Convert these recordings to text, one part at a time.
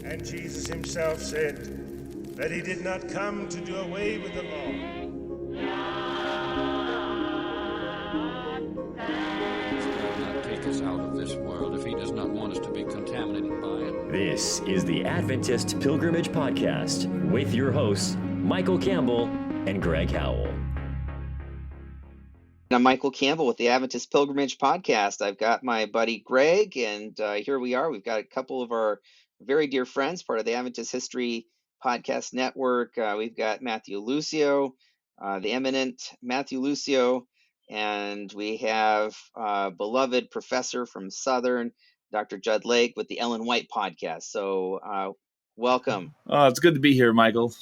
And Jesus himself said that he did not come to do away with the law. God not take us out of this world if he does not want us to be contaminated by it. This is the Adventist Pilgrimage Podcast with your hosts, Michael Campbell and Greg Howell. I'm Michael Campbell with the Adventist Pilgrimage Podcast. I've got my buddy Greg, and here we are. We've got a couple of our very dear friends, part of the Adventist History Podcast Network. We've got Matthew Lucio, the eminent Matthew Lucio, and we have beloved professor from Southern, Dr. Jud Lake, with the Ellen White Podcast. So welcome. It's good to be here, Michael.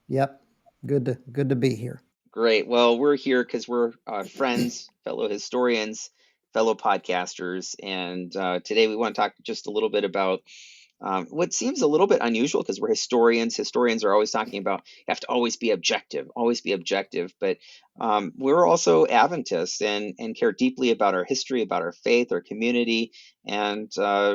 Yep, good to be here. Great. Well, we're here because we're friends, fellow historians, fellow podcasters, and today we want to talk just a little bit about what seems a little bit unusual because we're historians. Historians are always talking about you have to always be objective, but we're also Adventists and care deeply about our history, about our faith, our community. And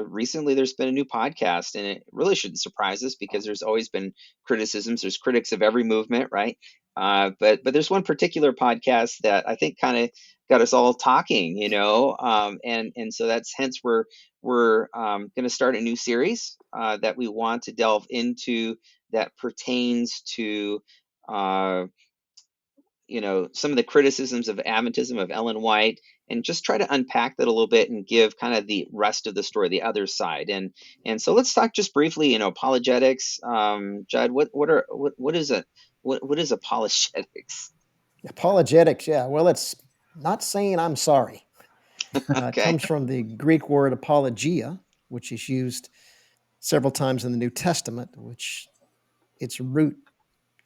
recently there's been a new podcast, and it really shouldn't surprise us because there's always been criticisms. There's critics of every movement, right? But there's one particular podcast that I think kind of got us all talking, and so that's hence we're going to start a new series that we want to delve into that pertains to some of the criticisms of Adventism, of Ellen White, and just try to unpack that a little bit and give kind of the rest of the story, the other side. And so let's talk just briefly, apologetics. Jud, what is apologetics? Apologetics, yeah. Well, it's not saying I'm sorry. Okay. It comes from the Greek word apologia, which is used several times in the New Testament, which its root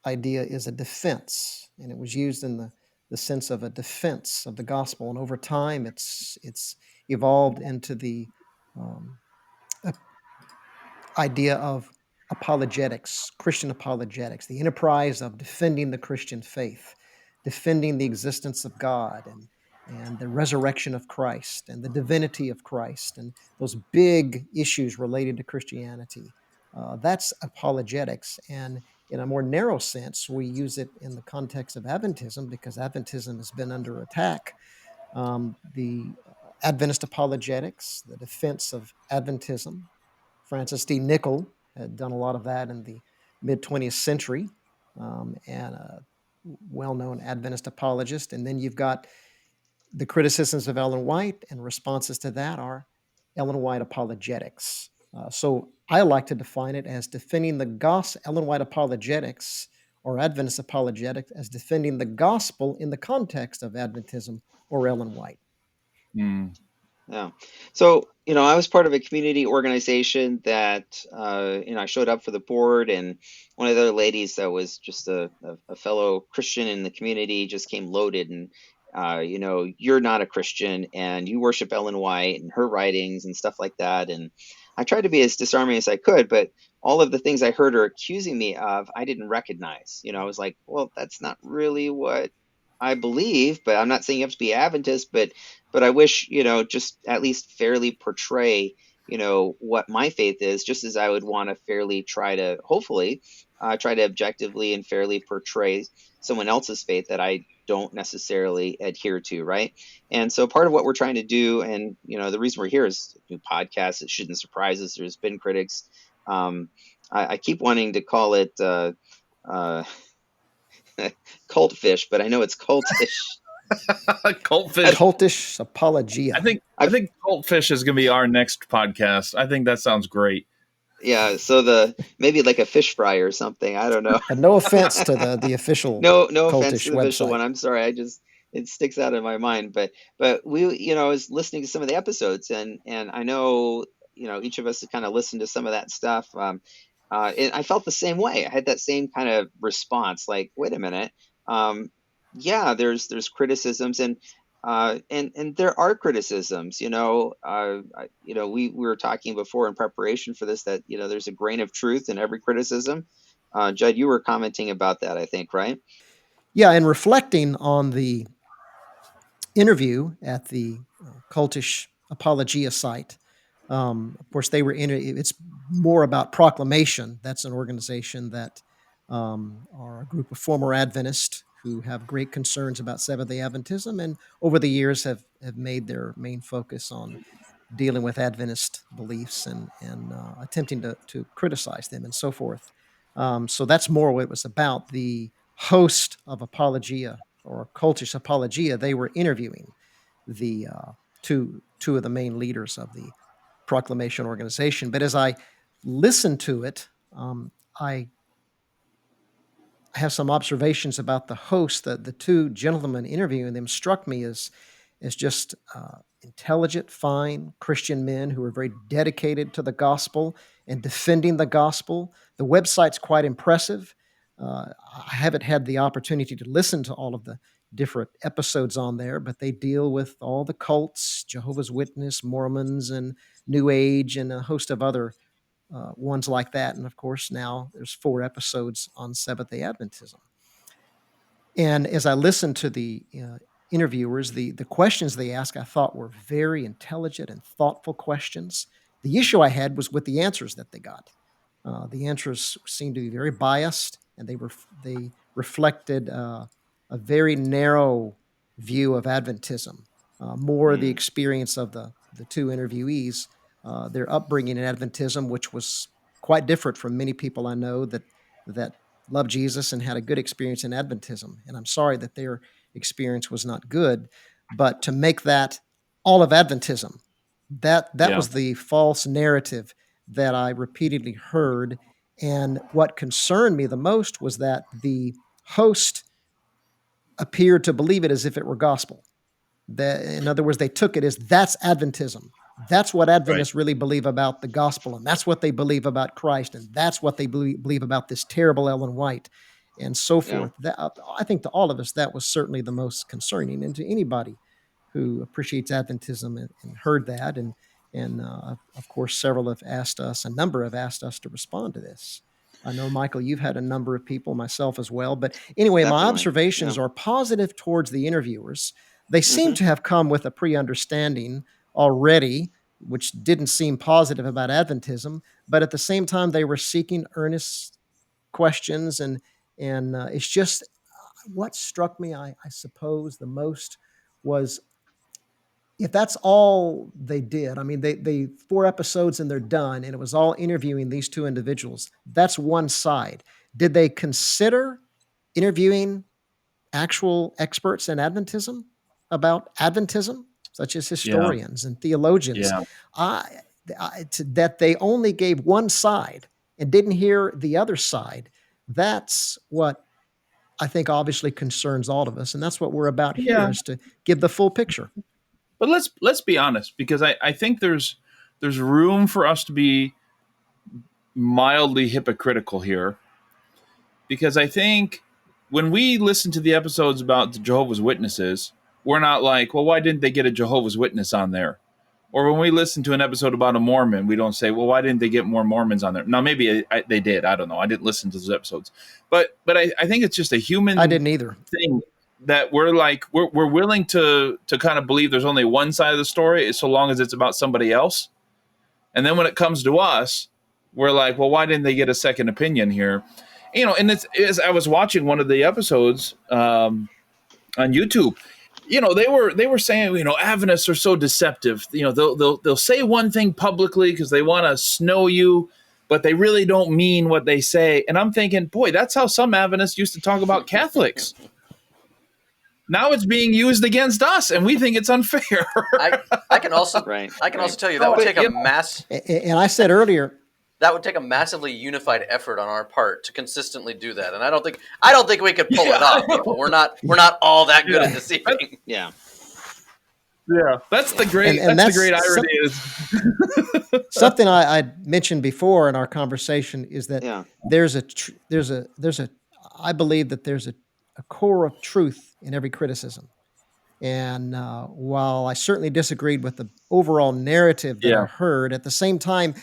idea is a defense, and it was used in the sense of a defense of the gospel. And over time, it's evolved into the idea of apologetics, Christian apologetics, the enterprise of defending the Christian faith, defending the existence of God and the resurrection of Christ and the divinity of Christ and those big issues related to Christianity. That's apologetics. And in a more narrow sense, we use it in the context of Adventism because Adventism has been under attack. The Adventist apologetics, the defense of Adventism. Francis D. Nichol had done a lot of that in the mid-20th century, and a well-known Adventist apologist. And then you've got the criticisms of Ellen White, and responses to that are Ellen White apologetics. So I like to define it as defending the gospel, Ellen White apologetics, or Adventist apologetics, as defending the gospel in the context of Adventism or Ellen White. Yeah. So, I was part of a community organization that, I showed up for the board, and one of the other ladies that was just a fellow Christian in the community just came loaded and, you're not a Christian and you worship Ellen White and her writings and stuff like that. And I tried to be as disarming as I could, but all of the things I heard her accusing me of, I didn't recognize. I was like, well, that's not really what I believe, but I'm not saying you have to be Adventist, but I wish, just at least fairly portray, what my faith is, just as I would want to fairly hopefully try to objectively and fairly portray someone else's faith that I don't necessarily adhere to, right? And so part of what we're trying to do, and, the reason we're here is a new podcast. It shouldn't surprise us. There's been critics. I keep wanting to call it Cultish, but I know it's Cultish. Cultish apologia. I think Cultish is going to be our next podcast. I think that sounds great. Yeah, so maybe like a fish fry or something. I don't know. And no offense to the official no Cultish offense to the official website. one. I'm sorry. It sticks out in my mind. But we, I was listening to some of the episodes, and I know, each of us had kind of listened to some of that stuff. And I felt the same way. I had that same kind of response, like, wait a minute. Yeah, there's criticisms, and there are criticisms. We were talking before in preparation for this that there's a grain of truth in every criticism. Jud, you were commenting about that, I think, right? Yeah, and reflecting on the interview at the Cultish Apologia site Of course, they were in it. It's more about Proclamation. That's an organization that are a group of former Adventists who have great concerns about Seventh-day Adventism, and over the years have made their main focus on dealing with Adventist beliefs and attempting to criticize them and so forth. So that's more what it was about. The host of Apologia or Cultish Apologia, they were interviewing the two of the main leaders of the Proclamation organization. But as I listened to it, I have some observations about the host. The two gentlemen interviewing them struck me as just intelligent, fine Christian men who are very dedicated to the gospel and defending the gospel. The website's quite impressive. I haven't had the opportunity to listen to all of the different episodes on there, but they deal with all the cults, Jehovah's Witness, Mormons, and New Age, and a host of other ones like that. And of course, now there's 4 episodes on Seventh-day Adventism. And as I listened to the interviewers, the questions they asked, I thought were very intelligent and thoughtful questions. The issue I had was with the answers that they got. The answers seemed to be very biased, and they reflected a very narrow view of Adventism, more the experience of the two interviewees, their upbringing in Adventism, which was quite different from many people I know that loved Jesus and had a good experience in Adventism. And I'm sorry that their experience was not good, but to make that all of Adventism, that was the false narrative that I repeatedly heard. And what concerned me the most was that the host appeared to believe it as if it were gospel. In other words, they took it as that's Adventism. That's what Adventists really believe about the gospel, and that's what they believe about Christ, and that's what they believe about this terrible Ellen White, and so forth. I think to all of us, that was certainly the most concerning, and to anybody who appreciates Adventism and heard that, and of course, a number have asked us to respond to this. I know, Michael, you've had a number of people, myself as well. But anyway, my observations are positive towards the interviewers. They seem to have come with a pre-understanding already, which didn't seem positive about Adventism. But at the same time, they were seeking earnest questions. And it's just what struck me, I suppose, the most was if that's all they did, I mean, they 4 episodes and they're done, and it was all interviewing these two individuals. That's one side. Did they consider interviewing actual experts in Adventism about Adventism, such as historians and theologians? That they only gave one side and didn't hear the other side. That's what I think obviously concerns all of us, and that's what we're about here, is to give the full picture. But let's be honest, because I think there's room for us to be mildly hypocritical here, because I think when we listen to the episodes about the Jehovah's Witnesses, we're not like, well, why didn't they get a Jehovah's Witness on there? Or when we listen to an episode about a Mormon, we don't say, well, why didn't they get more Mormons on there? Now, maybe they did. I don't know. I didn't listen to those episodes. But I think it's just a human I didn't either. thing that we're willing to kind of believe there's only one side of the story, so long as it's about somebody else. And then when it comes to us, we're like, well, why didn't they get a second opinion here? And as I was watching one of the episodes on YouTube, they were saying, Adventists are so deceptive. They'll say one thing publicly because they want to snow you, but they really don't mean what they say. And I'm thinking, boy, that's how some Adventists used to talk about Catholics. Now it's being used against us, and we think it's unfair. I can also tell you that would take a And I said earlier, that would take a massively unified effort on our part to consistently do that, and I don't think we could pull it off. People. We're not all that good at deceiving. Yeah. Yeah, that's the great. And that's the great irony. Something I mentioned before in our conversation is that I believe that there's a core of truth in every criticism. And while I certainly disagreed with the overall narrative that I heard, at the same time,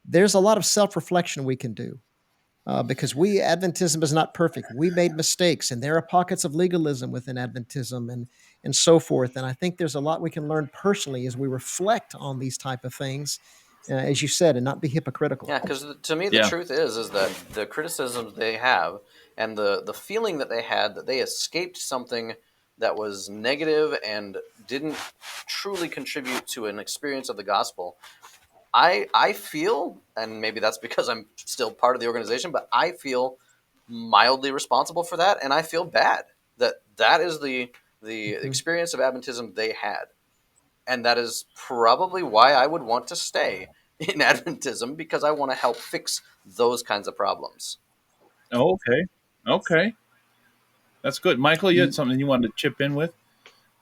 there's a lot of self-reflection we can do because Adventism is not perfect. We made mistakes, and there are pockets of legalism within Adventism and so forth. And I think there's a lot we can learn personally as we reflect on these type of things. as you said, and not be hypocritical. Yeah, because to me, the truth is that the criticisms they have and the feeling that they had that they escaped something that was negative and didn't truly contribute to an experience of the gospel, I feel, and maybe that's because I'm still part of the organization, but I feel mildly responsible for that, and I feel bad that is the experience of Adventism they had. And that is probably why I would want to stay in Adventism, because I want to help fix those kinds of problems. Oh, okay. That's good. Michael, you had something you wanted to chip in with?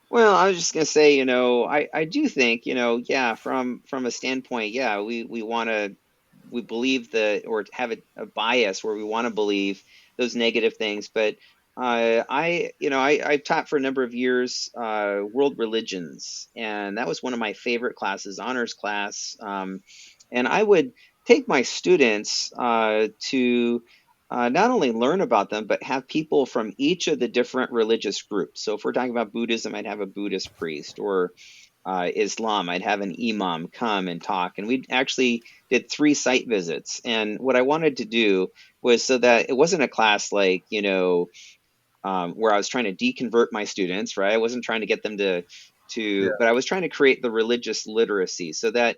Well, I was just gonna say, I do think, from a standpoint, we believe or have a bias where we want to believe those negative things. But I've taught for a number of years world religions, and that was one of my favorite classes, honors class. And I would take my students to not only learn about them, but have people from each of the different religious groups. So if we're talking about Buddhism, I'd have a Buddhist priest, or Islam, I'd have an imam come and talk. And we actually did 3 site visits. And what I wanted to do was so that it wasn't a class like, where I was trying to deconvert my students, right? I wasn't trying to get them but I was trying to create the religious literacy so that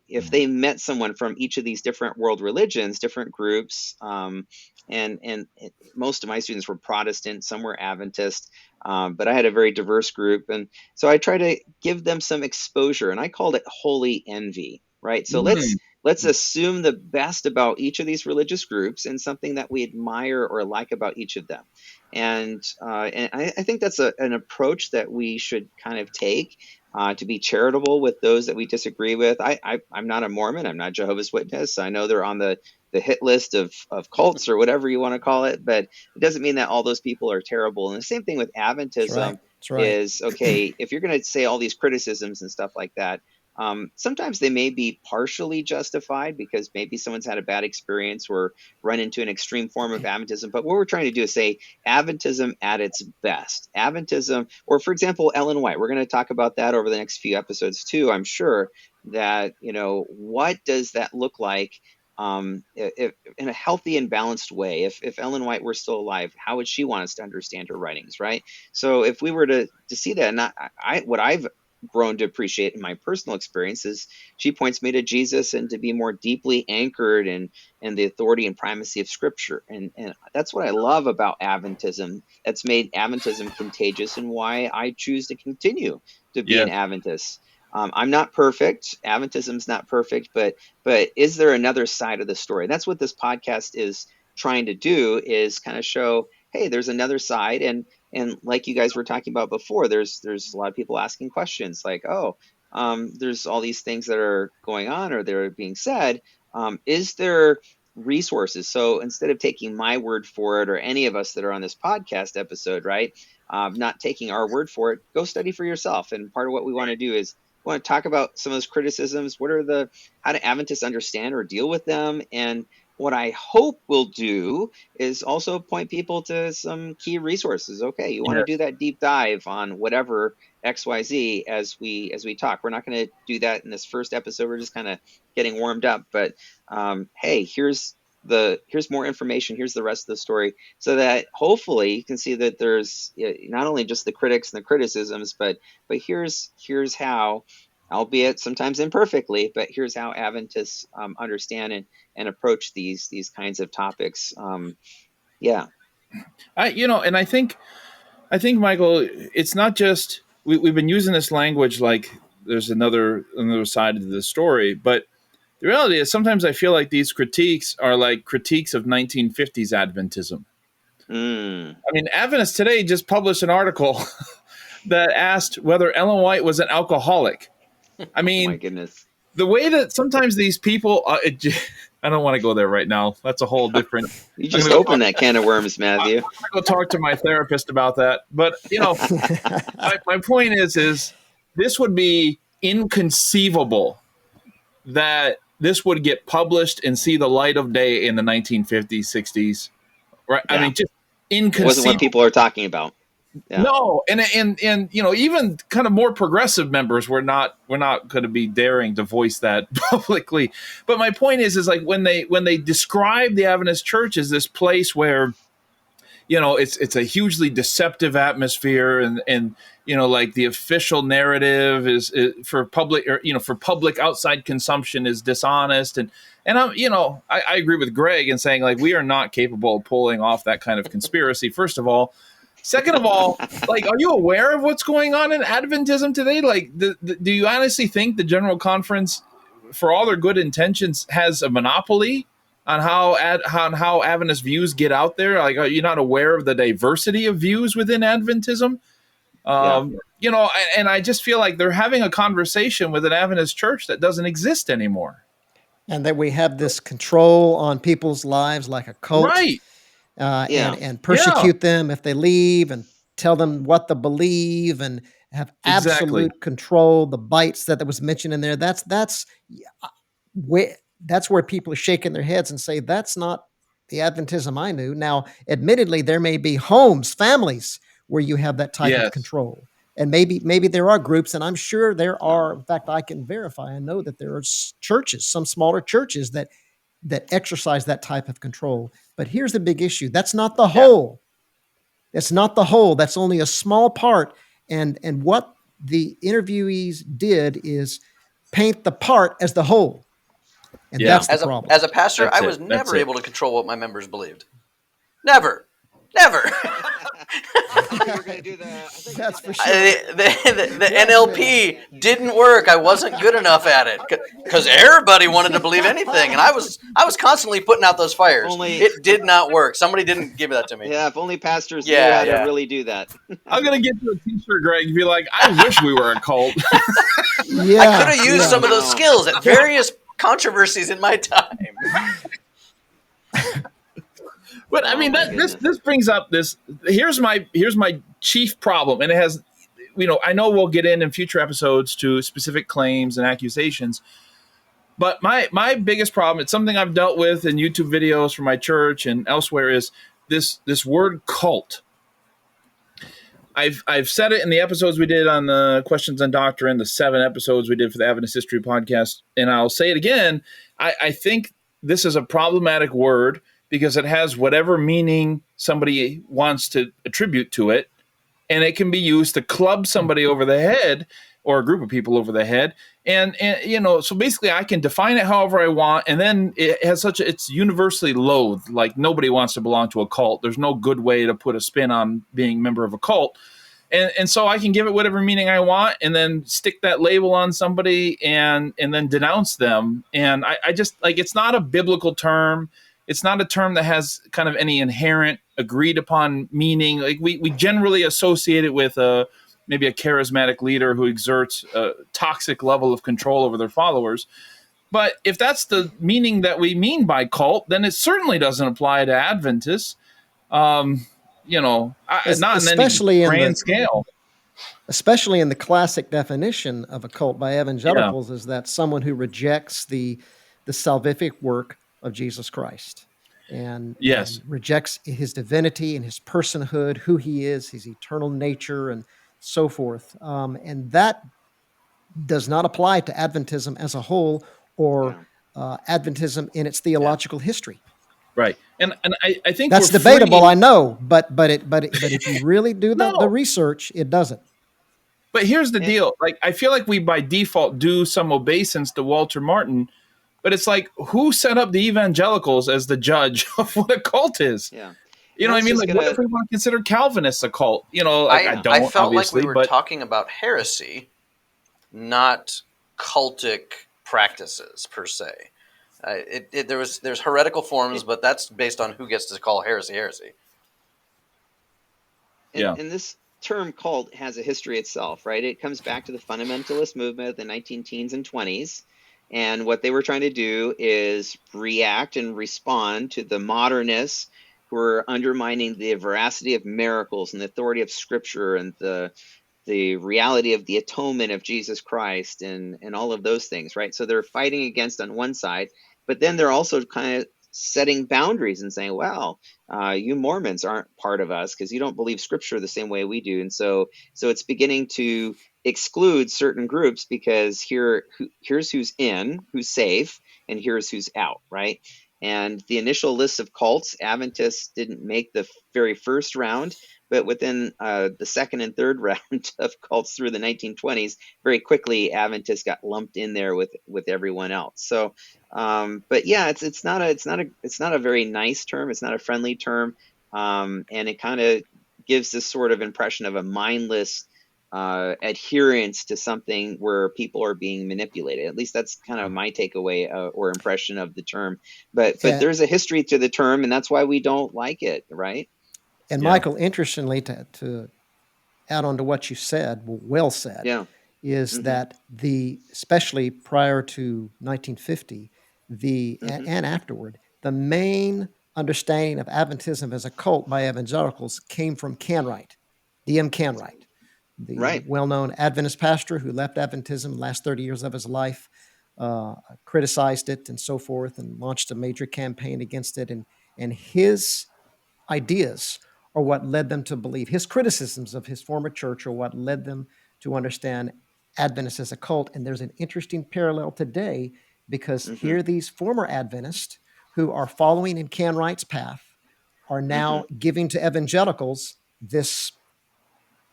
if they met someone from each of these different world religions, different groups, and most of my students were Protestant, some were Adventist, but I had a very diverse group. And so I try to give them some exposure, and I called it holy envy, right? So let's assume the best about each of these religious groups and something that we admire or like about each of them. And I think that's an approach that we should kind of take, to be charitable with those that we disagree with. I'm not a Mormon. I'm not Jehovah's Witness. I know they're on the hit list of cults or whatever you want to call it, but it doesn't mean that all those people are terrible. And the same thing with Adventism is, okay, if you're going to say all these criticisms and stuff like that, sometimes they may be partially justified because maybe someone's had a bad experience or run into an extreme form of Adventism. But what we're trying to do is say Adventism at its best. Adventism, or for example, Ellen White. We're going to talk about that over the next few episodes too, I'm sure, that, what does that look like if, in a healthy and balanced way? If Ellen White were still alive, how would she want us to understand her writings, right? So if we were to see that, and what I've grown to appreciate in my personal experiences, she points me to Jesus and to be more deeply anchored in the authority and primacy of Scripture. And that's what I love about Adventism. That's made Adventism contagious, and why I choose to continue to be an Adventist. I'm not perfect. Adventism's not perfect, but is there another side of the story? That's what this podcast is trying to do, is kind of show, hey, there's another side. And like you guys were talking about before, there's a lot of people asking questions like, there's all these things that are going on or they're being said. Is there resources? So instead of taking my word for it, or any of us that are on this podcast episode, right, not taking our word for it, go study for yourself. And part of what we want to do is we want to talk about some of those criticisms. How do Adventists understand or deal with them? And what I hope we'll do is also point people to some key resources. Okay, you want to do that deep dive on whatever XYZ as we talk. We're not going to do that in this first episode. We're just kind of getting warmed up. But hey, here's more information. Here's the rest of the story, so that hopefully you can see that there's not only just the critics and the criticisms, but here's how, albeit sometimes imperfectly, but here's how Adventists understand and approach these kinds of topics. And I think Michael, it's not just we've been using this language like there's another side of the story, but the reality is sometimes I feel like these critiques are like critiques of 1950s Adventism. I mean, Adventists today just published an article that asked whether Ellen White was an alcoholic. I mean, oh my goodness. The way that sometimes these people, I don't want to go there right now. That's a whole different. You just opened that can of worms, Matthew. I'm going to go talk to my therapist about that. But, my point is this would be inconceivable that this would get published and see the light of day in the 1950s, 60s. Right? Yeah. I mean, just inconceivable. It wasn't what people are talking about. Yeah. No, and even kind of more progressive members were not going to be daring to voice that publicly. But my point is like when they describe the Adventist Church as this place where it's a hugely deceptive atmosphere, and like the official narrative is for public, or for public outside consumption is dishonest, and I agree with Greg in saying like we are not capable of pulling off that kind of conspiracy. First of all. Second of all, like, are you aware of what's going on in Adventism today? Like, do you honestly think the General Conference, for all their good intentions, has a monopoly on how Adventist views get out there? Like, are you not aware of the diversity of views within Adventism? And I just feel like they're having a conversation with an Adventist church that doesn't exist anymore. And that we have this control on people's lives like a cult. Right. And persecute them if they leave, and tell them what to believe, and have absolute control. The bites that was mentioned in there, that's where people are shaking their heads and say, that's not the Adventism I knew. Now, admittedly, there may be homes, families where you have that type of control. And maybe there are groups, and I'm sure there are. In fact, I can verify. I know that there are churches, some smaller churches that exercise that type of control. But here's the big issue. That's not the whole. That's not the whole. That's only a small part. And what the interviewees did is paint the part as the whole. And that's the problem. As a pastor, I was never able to control what my members believed. Never. That's for sure. The NLP didn't work. I wasn't good enough at it because everybody wanted to believe anything, and I was constantly putting out those fires. It did not work. Somebody didn't give that to me. Yeah, if only pastors knew how to really do that. I'm gonna get you a T-shirt, Greg. Be like, I wish we were a cult. I could have used some of those skills at various controversies in my time. But I mean, this brings up this. Here's my chief problem, and it has, I know we'll get in future episodes to specific claims and accusations. But my biggest problem, it's something I've dealt with in YouTube videos from my church and elsewhere, is this word cult. I've said it in the episodes we did on the Questions on Doctrine, the 7 episodes we did for the Adventist History Podcast, and I'll say it again. I think this is a problematic word, because it has whatever meaning somebody wants to attribute to it, and it can be used to club somebody over the head or a group of people over the head. And so basically I can define it however I want, and then it has it's universally loathed. Like nobody wants to belong to a cult. There's no good way to put a spin on being a member of a cult. And so I can give it whatever meaning I want, and then stick that label on somebody and then denounce them. And I just, like, it's not a biblical term. It's not a term that has kind of any inherent agreed upon meaning. Like we generally associate it with maybe a charismatic leader who exerts a toxic level of control over their followers. But if that's the meaning that we mean by cult, then it certainly doesn't apply to Adventists. Not in any grand scale. Especially in the classic definition of a cult by evangelicals, is that someone who rejects the salvific work of Jesus Christ and rejects his divinity and his personhood, who he is, his eternal nature, and so forth. And that does not apply to Adventism as a whole, or Adventism in its theological history. Right, and I think that's debatable. I know, but if you really do the research, it doesn't. But here's the deal: like, I feel like we by default do some obeisance to Walter Martin, but it's like, who set up the evangelicals as the judge of what a cult is? Yeah, you know what I mean? Like, what if we want to consider Calvinists a cult? I felt like we were talking about heresy, not cultic practices per se. There's heretical forms, but that's based on who gets to call heresy. And this term cult has a history itself, right? It comes back to the fundamentalist movement of the 19 teens and 20s. And what they were trying to do is react and respond to the modernists who were undermining the veracity of miracles and the authority of Scripture and the reality of the atonement of Jesus Christ and all of those things, right? So they're fighting against on one side, but then they're also kind of setting boundaries and saying, well, you Mormons aren't part of us because you don't believe Scripture the same way we do. And so it's beginning to exclude certain groups because here's who's in, who's safe, and here's who's out, right? And the initial list of cults, Adventists didn't make the very first round, but within the second and third round of cults through the 1920s, very quickly Adventists got lumped in there with everyone else. So, but yeah, it's not a very nice term. It's not a friendly term, and it kind of gives this sort of impression of a mindless adherence to something where people are being manipulated. At least that's kind of my takeaway or impression of the term. But there's a history to the term, and that's why we don't like it, right? And Yeah. Michael, interestingly, to add on to what you said, well said, is that especially prior to 1950, and afterward, the main understanding of Adventism as a cult by evangelicals came from Canright, D.M. Canright, the well-known Adventist pastor who left Adventism the last 30 years of his life, criticized it and so forth, and launched a major campaign against it. And his ideas are what led them to believe. His criticisms of his former church are what led them to understand Adventists as a cult. And there's an interesting parallel today because here these former Adventists who are following in Canright's path are now giving to evangelicals this,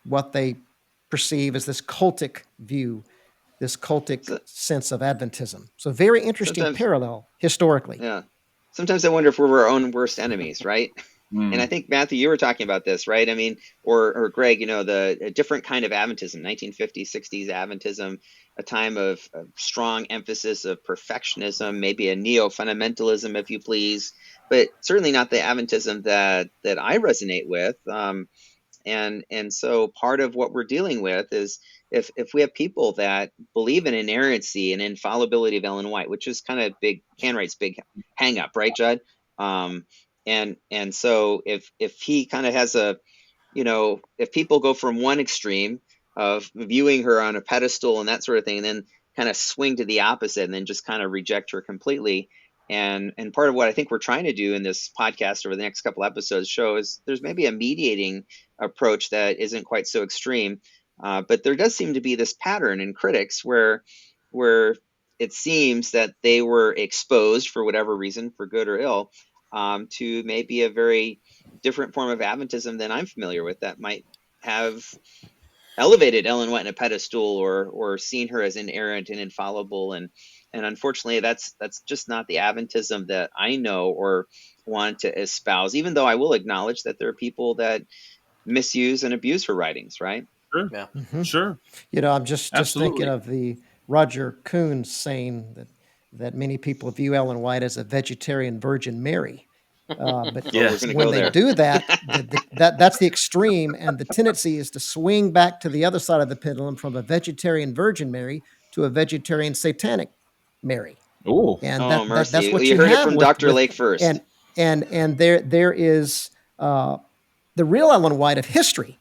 what they perceive as this cultic view, this cultic sense of Adventism. So very interesting parallel historically. Yeah. Sometimes I wonder if we're our own worst enemies, right? And I think, Matthew, you were talking about this, right? I mean, or Greg, a different kind of Adventism, 1950s, 60s Adventism, a time of strong emphasis of perfectionism, maybe a neo-fundamentalism, if you please, but certainly not the Adventism that I resonate with. And so part of what we're dealing with is if we have people that believe in inerrancy and infallibility of Ellen White, which is kind of Canright's big hang up, right, Jud? And so if he kind of has if people go from one extreme of viewing her on a pedestal and that sort of thing, and then kind of swing to the opposite and then just kind of reject her completely. And part of what I think we're trying to do in this podcast over the next couple episodes shows there's maybe a mediating approach that isn't quite so extreme. But there does seem to be this pattern in critics where it seems that they were exposed for whatever reason, for good or ill, to maybe a very different form of Adventism than I'm familiar with that might have elevated Ellen White in a pedestal or seen her as inerrant and infallible. And unfortunately, that's just not the Adventism that I know or want to espouse, even though I will acknowledge that there are people that misuse and abuse her writings, right? Sure. Yeah. Sure. I'm just thinking of the Roger Kuhn saying that many people view Ellen White as a vegetarian Virgin Mary. But when they do that, that's the extreme, and the tendency is to swing back to the other side of the pendulum from a vegetarian Virgin Mary to a vegetarian Satanic Mary. Oh, and mercy! That's what you heard have it from with, Dr. Lake first. And there is the real Ellen White of history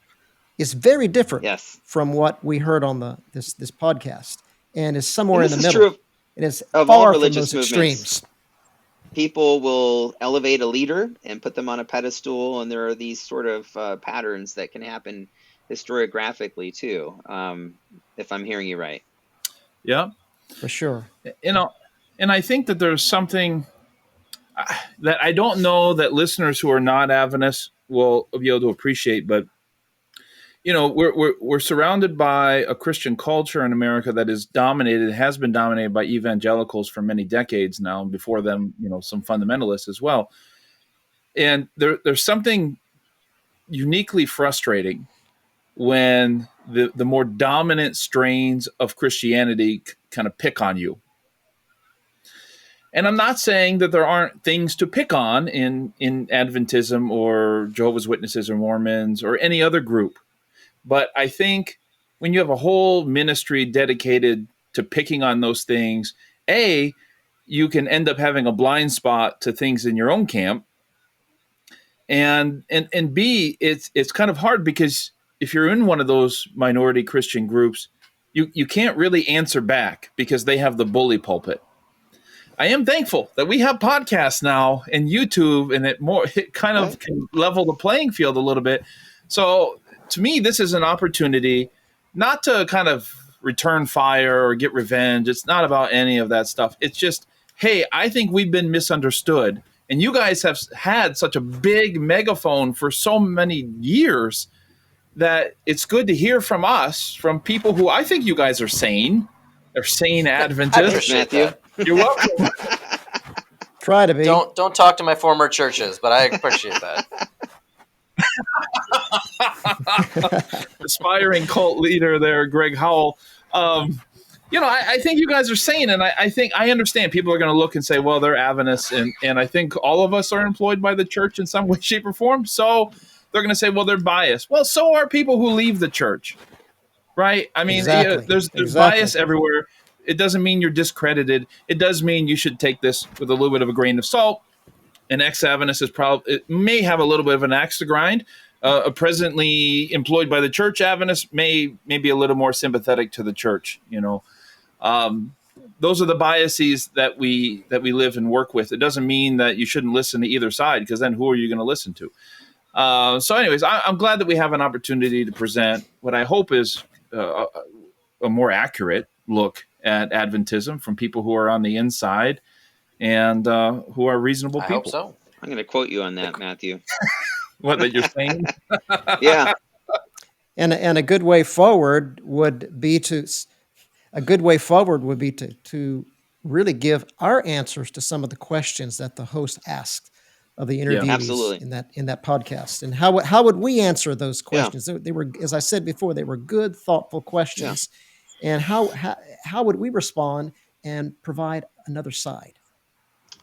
is very different from what we heard on this podcast, and is somewhere in the middle. It is of far all religious from those movements. Extremes. People will elevate a leader and put them on a pedestal, and there are these sort of patterns that can happen historiographically too, if I'm hearing you right. Yeah, for sure. And I think that there's something that I don't know that listeners who are not Adventists will be able to appreciate, but we're surrounded by a Christian culture in America that has been dominated by evangelicals for many decades now, and before them, some fundamentalists as well. And there's something uniquely frustrating when the more dominant strains of Christianity kind of pick on you. And I'm not saying that there aren't things to pick on in Adventism or Jehovah's Witnesses or Mormons or any other group. But I think when you have a whole ministry dedicated to picking on those things, A, you can end up having a blind spot to things in your own camp. And B, it's kind of hard because if you're in one of those minority Christian groups, you can't really answer back because they have the bully pulpit. I am thankful that we have podcasts now and YouTube, and it kind of can level the playing field a little bit. So to me, this is an opportunity not to kind of return fire or get revenge. It's not about any of that stuff. It's just, hey, I think we've been misunderstood. And you guys have had such a big megaphone for so many years that it's good to hear from us, from people who I think you guys are sane. They're sane Adventists. Matthew. You're welcome. Try to be. Don't talk to my former churches, but I appreciate that. Aspiring cult leader there, Greg Howell. I think you guys are sane, and I think I understand people are going to look and say, well, they're Adventists, and I think all of us are employed by the church in some way, shape, or form. So they're going to say, well, they're biased. Well, so are people who leave the church, right? I mean, Exactly. There's Exactly. bias everywhere. It doesn't mean you're discredited. It does mean you should take this with a little bit of a grain of salt. An ex-Adventist it may have a little bit of an axe to grind. A presently employed by the church Adventist may be a little more sympathetic to the church. Those are the biases that we live and work with. It doesn't mean that you shouldn't listen to either side, because then who are you going to listen to? So anyways, I'm glad that we have an opportunity to present what I hope is a more accurate look at Adventism from people who are on the inside and who are reasonable people. I hope so. I'm going to quote you on that, Matthew. What, that you're saying? Yeah. And a good way forward would be to really give our answers to some of the questions that the host asked of the interviewees absolutely. in that podcast. And how would we answer those questions? They were, as I said before, they were good, thoughtful questions. And how would we respond and provide another side?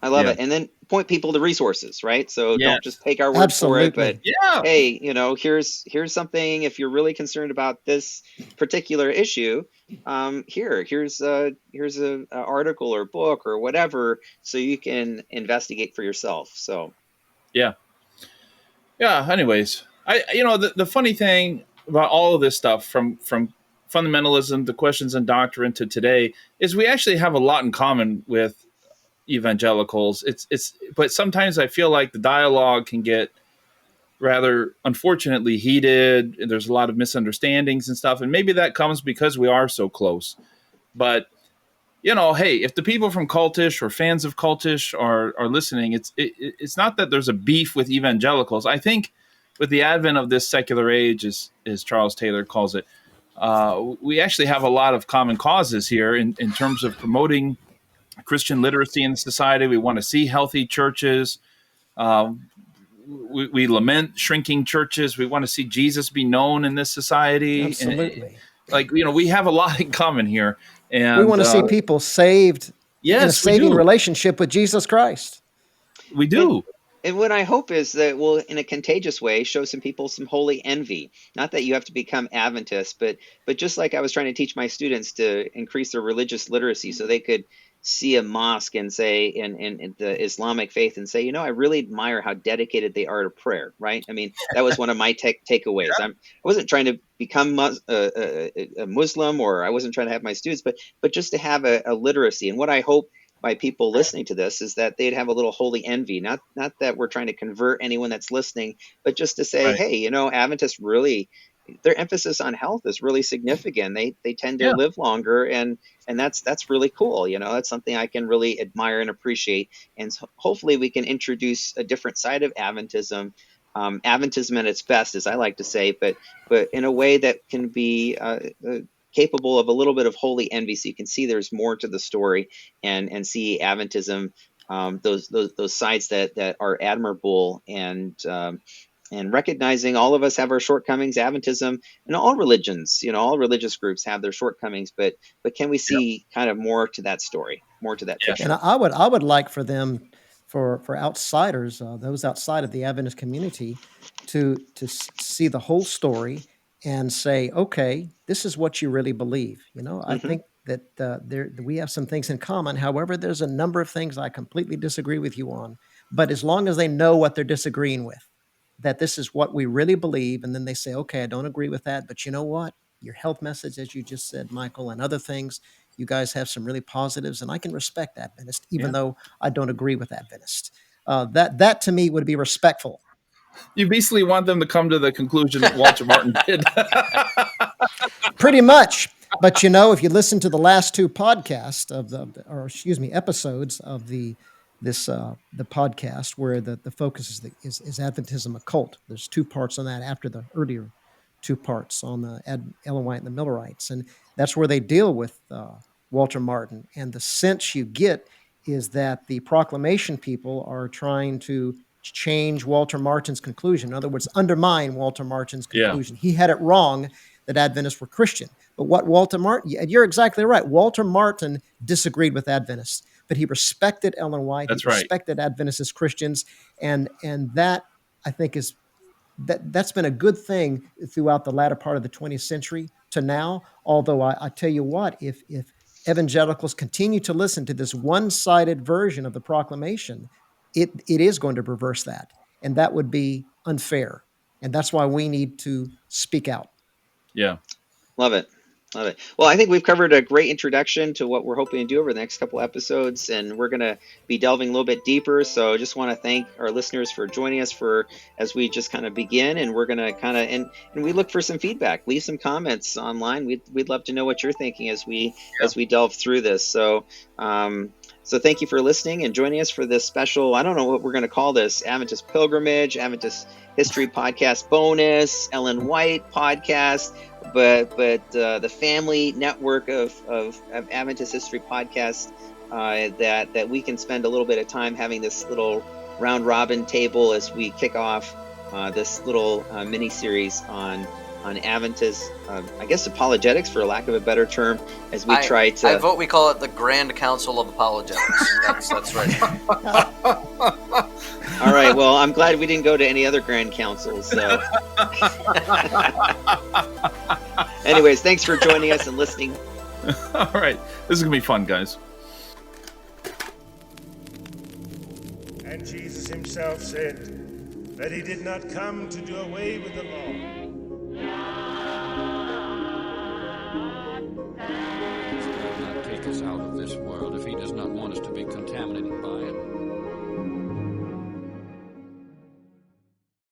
I love it. And then point people to resources, right? So don't just take our word Absolutely. for it, but hey, here's something. If you're really concerned about this particular issue, here's a article or book or whatever, so you can investigate for yourself. So Anyways, the funny thing about all of this stuff, from fundamentalism to questions in doctrine to today, is we actually have a lot in common with evangelicals. But sometimes I feel like the dialogue can get rather, unfortunately, heated, and there's a lot of misunderstandings and stuff. And maybe that comes because we are so close. But hey, if the people from Cultish or fans of Cultish are listening, it's not that there's a beef with evangelicals. I think with the advent of this secular age, as Charles Taylor calls it, we actually have a lot of common causes here in terms of promoting Christian literacy in society. We want to see healthy churches. We lament shrinking churches. We want to see Jesus be known in this society. Absolutely. And, we have a lot in common here. And we want to see people saved in a saving relationship with Jesus Christ. We do. And what I hope is that we'll, in a contagious way, show some people some holy envy. Not that you have to become Adventist, but just like I was trying to teach my students to increase their religious literacy so they could see a mosque and say in the Islamic faith and say, I really admire how dedicated they are to prayer, right? I mean, that was one of my takeaways. I wasn't trying to become a Muslim, or I wasn't trying to have my students, but just to have a literacy. And what I hope by people listening to this is that they'd have a little holy envy, not that we're trying to convert anyone that's listening, but just to say, hey, Adventists really, their emphasis on health is really significant. They tend to live longer, and that's really cool. That's something I can really admire and appreciate. And so hopefully we can introduce a different side of Adventism, Adventism at its best, as I like to say, but in a way that can be capable of a little bit of holy envy, so you can see there's more to the story, and see Adventism, those sides that are admirable, and recognizing all of us have our shortcomings. Adventism and all religions, all religious groups have their shortcomings, but can we see kind of more to that story, more to that picture? And I would like for them, for outsiders, those outside of the Adventist community, to see the whole story and say, okay, this is what you really believe. I think that we have some things in common. However, there's a number of things I completely disagree with you on. But as long as they know what they're disagreeing with, that this is what we really believe, and then they say, okay, I don't agree with that, but you know what? Your health message, as you just said, Michael, and other things, You guys have some really positives, and I can respect Adventist, even though I don't agree with Adventist. That to me would be respectful. You basically want them to come to the conclusion that Walter Martin did. Pretty much. But if you listen to the last two podcasts episodes of the podcast, where the focus is Adventism occult. There's two parts on that after the earlier two parts on the Ellen White and the Millerites, and that's where they deal with Walter Martin. And the sense you get is that the proclamation people are trying to change Walter Martin's conclusion. In other words, undermine Walter Martin's conclusion. He had it wrong that Adventists were Christian. But what Walter Martin, you're exactly right. Walter Martin disagreed with Adventists, but he respected Ellen White. That's he respected Adventists as Christians. And that, I think, that's been a good thing throughout the latter part of the 20th century to now. Although I tell you what, if evangelicals continue to listen to this one-sided version of the proclamation, it is going to reverse that. And that would be unfair. And that's why we need to speak out. Yeah. Love it. Love it. Well, I think we've covered a great introduction to what we're hoping to do over the next couple episodes, and we're going to be delving a little bit deeper. So I just want to thank our listeners for joining us as we just kind of begin, and we're going to and we look for some feedback. Leave some comments online. We'd love to know what you're thinking as we delve through this. So thank you for listening and joining us for this special, I don't know what we're going to call this, Adventist Pilgrimage, Adventist History Podcast bonus, Ellen White podcast, but the family network of Adventist History Podcast, that we can spend a little bit of time having this little round robin table as we kick off this little mini series on Adventist, I guess apologetics, for lack of a better term, as we try to. I vote we call it the Grand Council of Apologetics. That's right. All right. Well, I'm glad we didn't go to any other Grand Councils. So. Anyways, thanks for joining us and listening. All right. This is going to be fun, guys. And Jesus himself said that he did not come to do away with the law. He does not take us out of this world if he does not want us to be contaminated by it.